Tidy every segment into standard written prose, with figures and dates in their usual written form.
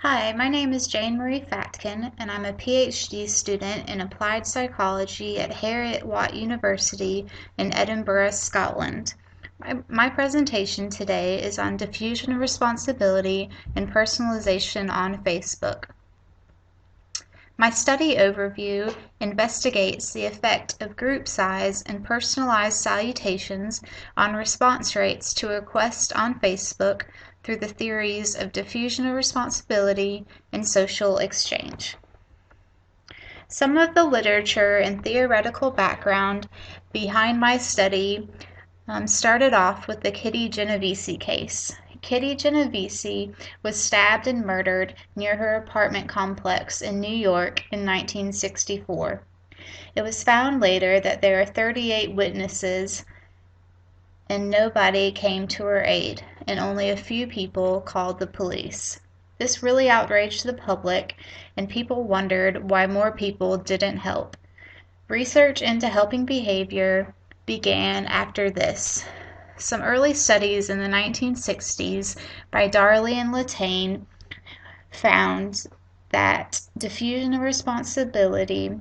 Hi, my name is Jane Marie Fatkin, and I'm a PhD student in applied psychology at Heriot-Watt University in Edinburgh, Scotland. My presentation today is on diffusion of responsibility and personalization on Facebook. My study overview investigates the effect of group size and personalized salutations on response rates to requests on Facebook through the theories of diffusion of responsibility and social exchange. Some of the literature and theoretical background behind my study started off with the Kitty Genovese case. Kitty Genovese was stabbed and murdered near her apartment complex in New York in 1964. It was found later that there are 38 witnesses and nobody came to her aid, and only a few people called the police. This really outraged the public, and people wondered why more people didn't help. Research into helping behavior began after this. Some early studies in the 1960s by Darley and Latane found that diffusion of responsibility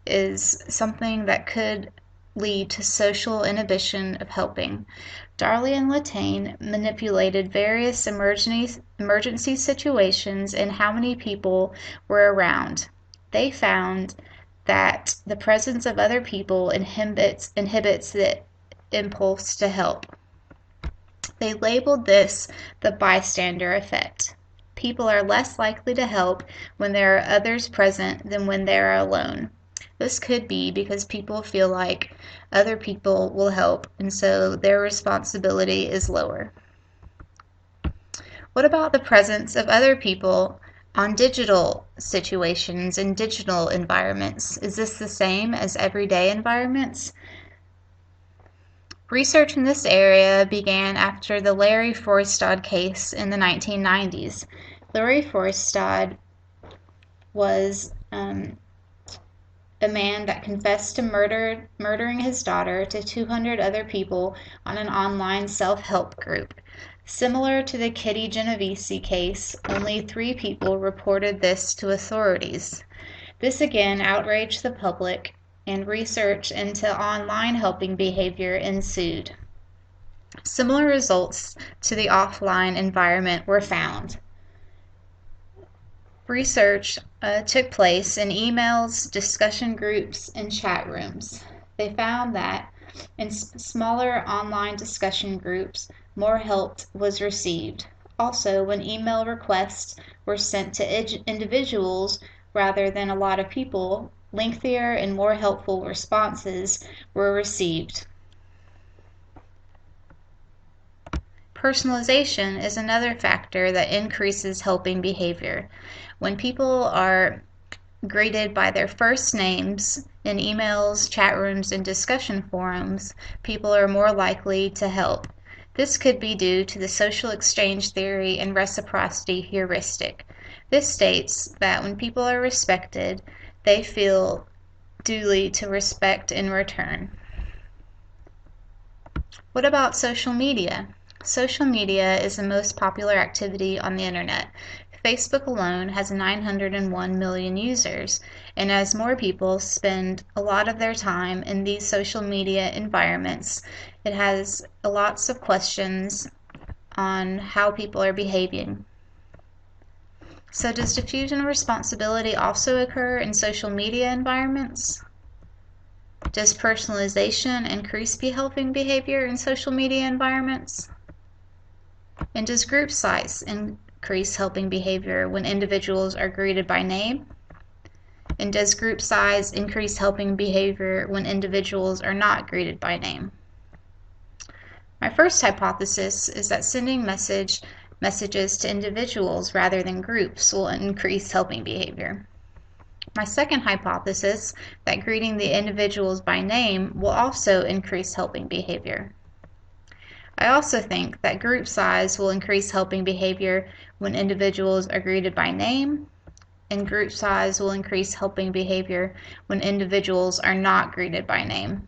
is something that could lead to social inhibition of helping. Darley and Latane manipulated various emergency situations and how many people were around. They found that the presence of other people inhibits the impulse to help. They labeled this the bystander effect. People are less likely to help when there are others present than when they are alone. This could be because people feel like other people will help, and so their responsibility is lower. What about the presence of other people on digital situations and digital environments? Is this the same as everyday environments? Research in this area began after the Larry Forstad case in the 1990s. Larry Forstad was a man that confessed to murdering his daughter to 200 other people on an online self-help group. Similar to the Kitty Genovese case, only 3 people reported this to authorities. This again outraged the public, and research into online helping behavior ensued. Similar results to the offline environment were found. Research took place in emails, discussion groups, and chat rooms. They found that in smaller online discussion groups, more help was received. Also, when email requests were sent to individuals rather than a lot of people, lengthier and more helpful responses were received. Personalization is another factor that increases helping behavior. When people are greeted by their first names in emails, chat rooms, and discussion forums, people are more likely to help. This could be due to the social exchange theory and reciprocity heuristic. This states that when people are respected, they feel duty to respect in return. What about social media? Social media is the most popular activity on the internet. Facebook alone has 901 million users, and as more people spend a lot of their time in these social media environments, it has lots of questions on how people are behaving. So does diffusion of responsibility also occur in social media environments? Does personalization increase helping behavior in social media environments? And does group size increase helping behavior when individuals are greeted by name? And does group size increase helping behavior when individuals are not greeted by name? My first hypothesis is that sending messages to individuals rather than groups will increase helping behavior. My second hypothesis, that greeting the individuals by name will also increase helping behavior. I also think that group size will increase helping behavior when individuals are greeted by name, and group size will increase helping behavior when individuals are not greeted by name.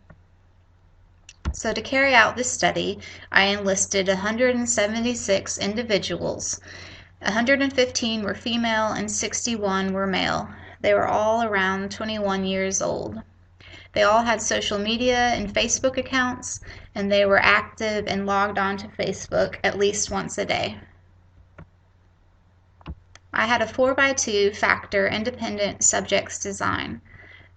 So to carry out this study, I enlisted 176 individuals 115 were female and 61 were male. They were all around 21 years old. They all had social media and Facebook accounts, and they were active and logged on to Facebook at least once a day. I had a 4x2 factor independent subjects design.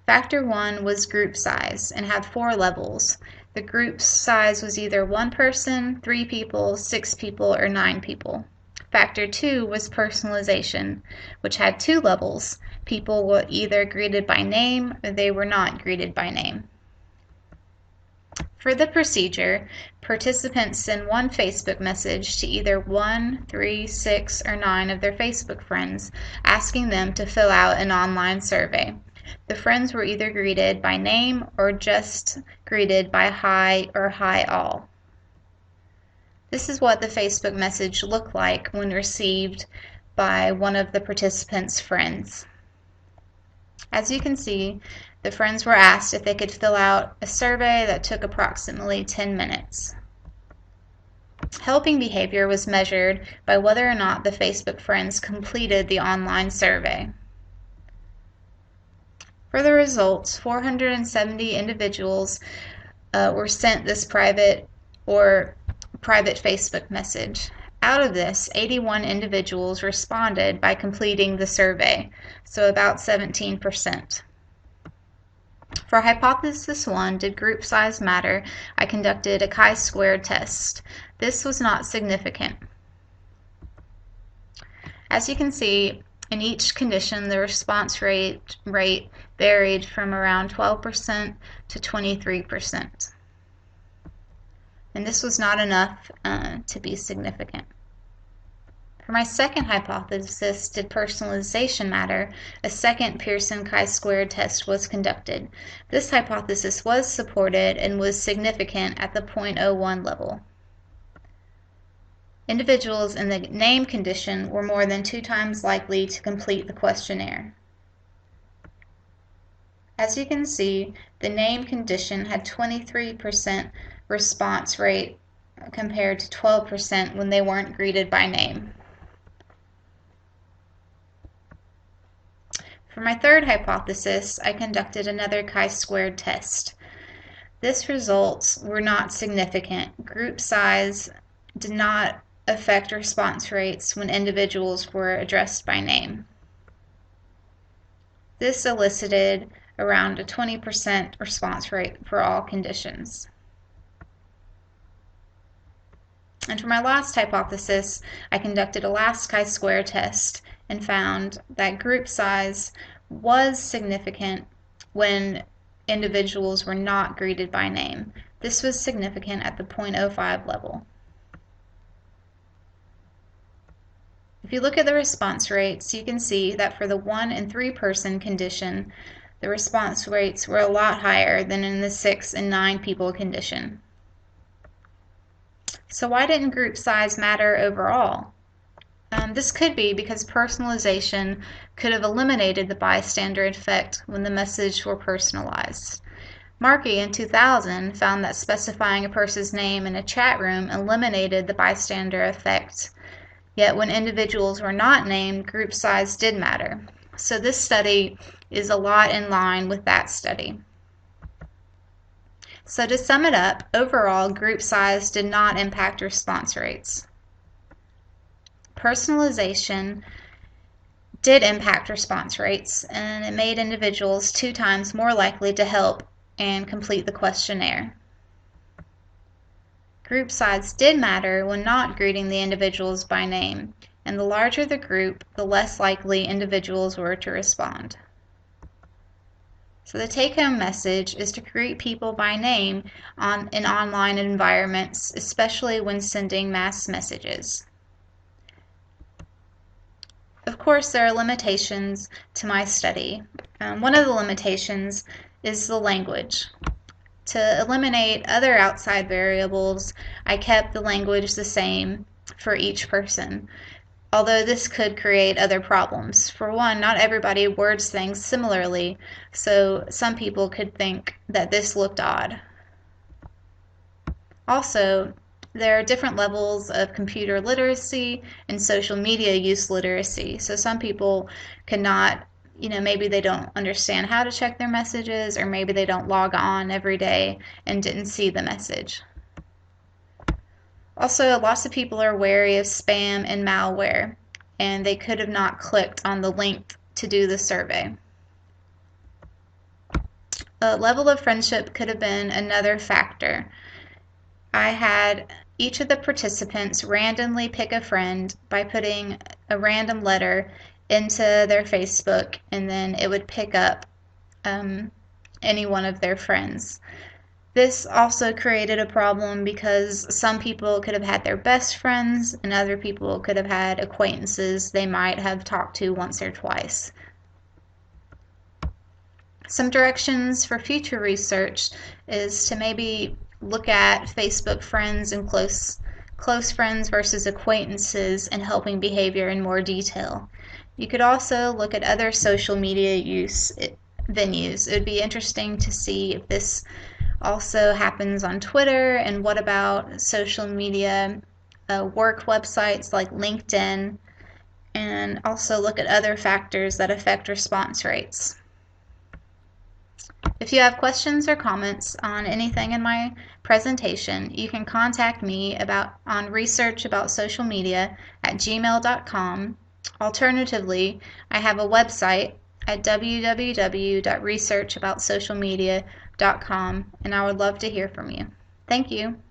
Factor 1 was group size and had 4 levels. The group size was either 1 person, 3 people, 6 people, or 9 people. Factor 2 was personalization, which had 2 levels. People were either greeted by name or they were not greeted by name. For the procedure, participants send one Facebook message to either 1, 3, 6, or 9 of their Facebook friends, asking them to fill out an online survey. The friends were either greeted by name or just greeted by hi or hi all. This is what the Facebook message looked like when received by one of the participants' friends. As you can see, the friends were asked if they could fill out a survey that took approximately 10 minutes. Helping behavior was measured by whether or not the Facebook friends completed the online survey. For the results, 470 individuals were sent this private Facebook message. Out of this, 81 individuals responded by completing the survey, so about 17%. For hypothesis 1, did group size matter? I conducted a chi-squared test. This was not significant. As you can see, in each condition, the response rate varied from around 12% to 23%. And this was not enough to be significant. For my second hypothesis, did personalization matter? A second Pearson chi-squared test was conducted. This hypothesis was supported and was significant at the 0.01 level. Individuals in the name condition were more than 2 times likely to complete the questionnaire. As you can see, the name condition had 23% response rate compared to 12% when they weren't greeted by name. For my third hypothesis, I conducted another chi-squared test. This results were not significant. Group size did not affect response rates when individuals were addressed by name. This elicited around a 20% response rate for all conditions. And for my last hypothesis, I conducted a last chi-square test and found that group size was significant when individuals were not greeted by name. This was significant at the 0.05 level. If you look at the response rates, you can see that for the 1 and 3 person condition, the response rates were a lot higher than in the 6 and 9 people condition. So why didn't group size matter overall? This could be because personalization could have eliminated the bystander effect when the messages were personalized. Markey in 2000 found that specifying a person's name in a chat room eliminated the bystander effect. Yet when individuals were not named, group size did matter. So this study is a lot in line with that study. So to sum it up, overall group size did not impact response rates. Personalization did impact response rates, and it made individuals 2 times more likely to help and complete the questionnaire. Group size did matter when not greeting the individuals by name, and the larger the group, the less likely individuals were to respond. So the take-home message is to greet people by name in online environments, especially when sending mass messages. Of course, there are limitations to my study. One of the limitations is the language. To eliminate other outside variables, I kept the language the same for each person, although this could create other problems. For one, not everybody words things similarly, so some people could think that this looked odd. Also, There are different levels of computer literacy and social media use literacy. So some people cannot, maybe they don't understand how to check their messages, or maybe they don't log on every day and didn't see the message. Also, lots of people are wary of spam and malware, and they could have not clicked on the link to do the survey. A level of friendship could have been another factor. I had each of the participants randomly pick a friend by putting a random letter into their Facebook, and then it would pick up any one of their friends. This also created a problem because some people could have had their best friends and other people could have had acquaintances they might have talked to once or twice. Some directions for future research is to maybe look at Facebook friends and close friends versus acquaintances and helping behavior in more detail. You could also look at other social media use venues. It would be interesting to see if this also happens on Twitter, and what about social media work websites like LinkedIn, and also look at other factors that affect response rates. If you have questions or comments on anything in my presentation, you can contact me on research about social media at gmail.com. Alternatively, I have a website at www.researchaboutsocialmedia.com, and I would love to hear from you. Thank you.